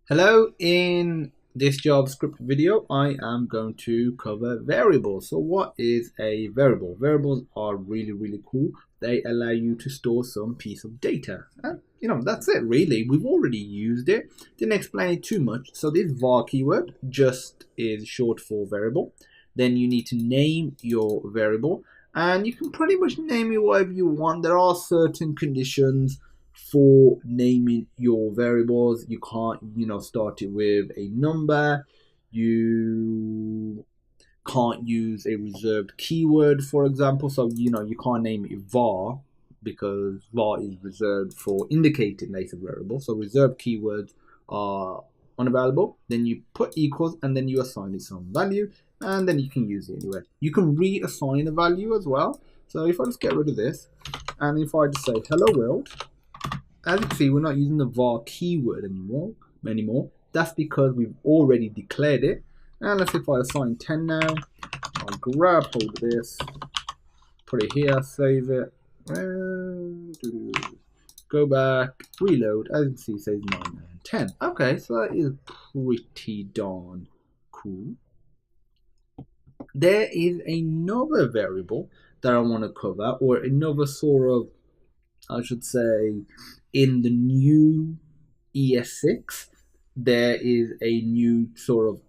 Hello, in this JavaScript video, I am going to cover variables. So what is a variable? Variables are really cool. They allow you to store some piece of data. And that's it really. We've already used it. Didn't explain it too much. So this var keyword just is short for variable. Then you need to name your variable. And you can pretty much name it whatever you want. There are certain conditions for naming your variables. You can't, start it with a number. You can't use a reserved keyword, for example. So, you can't name it var because var is reserved for indicating later variables. So reserved keywords are unavailable. Then you put equals and then you assign it some value and then you can use it anywhere. You can reassign a value as well. So if I just get rid of this and if I just say hello world, as you can see, we're not using the var keyword anymore. That's because we've already declared it. And let's say if I assign 10 now, I'll grab hold of this, put it here, save it, and go back, reload. As you can see, it says 9 and 10. Okay, so that is pretty darn cool. There is another variable that I want to cover, or another sort of, I should say, in the new ES6, there is a new sort of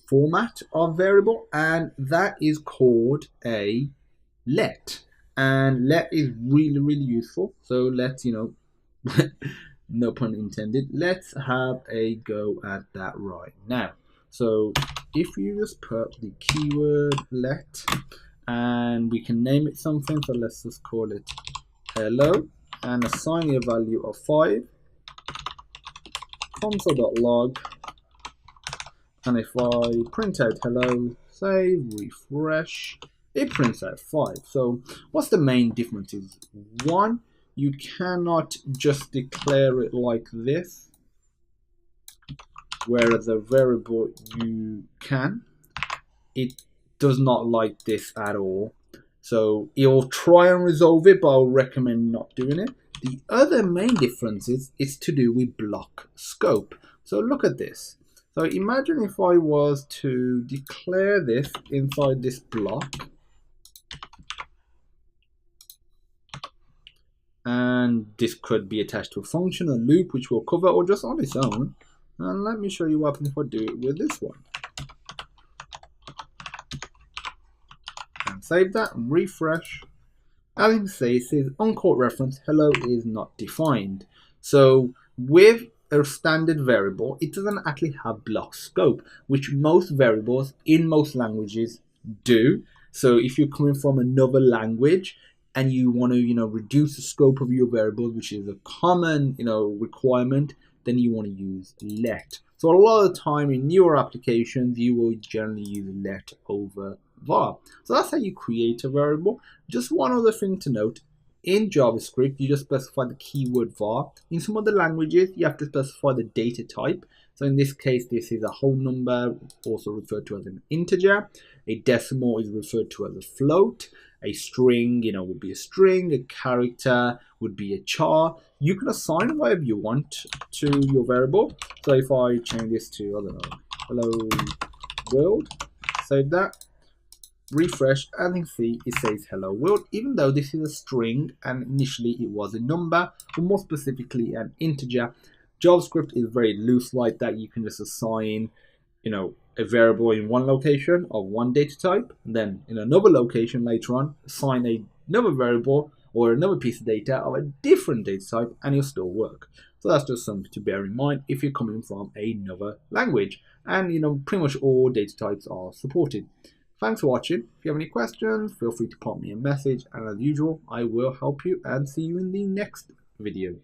format of variable, and that is called a let. And let is really useful. So let's, no pun intended, let's have a go at that right now. So if you just put the keyword let, and we can name it something, so let's just call it hello, and assign a value of 5, console.log, and if I print out hello, save, refresh, it prints out 5. So what's the main difference is, one, you cannot just declare it like this, whereas a variable you can. It does not like this at all. So it'll try and resolve it, but I'll recommend not doing it. The other main difference is it's to do with block scope. So look at this. So imagine if I was to declare this inside this block, and this could be attached to a function, a loop, which we'll cover, or just on its own. And let me show you what happens if I do it with this one. And save that and refresh. As you can see, it says uncaught reference, hello is not defined. So with a standard variable, it doesn't actually have block scope, which most variables in most languages do. So if you're coming from another language and you want to, reduce the scope of your variables, which is a common, requirement, then you want to use let. So a lot of the time in newer applications, you will generally use let over var. So that's how you create a variable. Just one other thing to note, in JavaScript, you just specify the keyword var. In some other languages, you have to specify the data type. So in this case, this is a whole number, also referred to as an integer. A decimal is referred to as a float. A string, would be a string. A character would be a char. You can assign whatever you want to your variable. So if I change this to, I don't know, hello world, save that, refresh, and you can see it says hello world, even though this is a string and initially it was a number, or more specifically an integer. JavaScript is very loose like that. You can just assign, a variable in one location of one data type, and then in another location later on, assign another variable or another piece of data of a different data type, and it'll still work. So that's just something to bear in mind if you're coming from another language. And pretty much all data types are supported. Thanks for watching. If you have any questions, feel free to pop me a message, and as usual, I will help you and see you in the next video.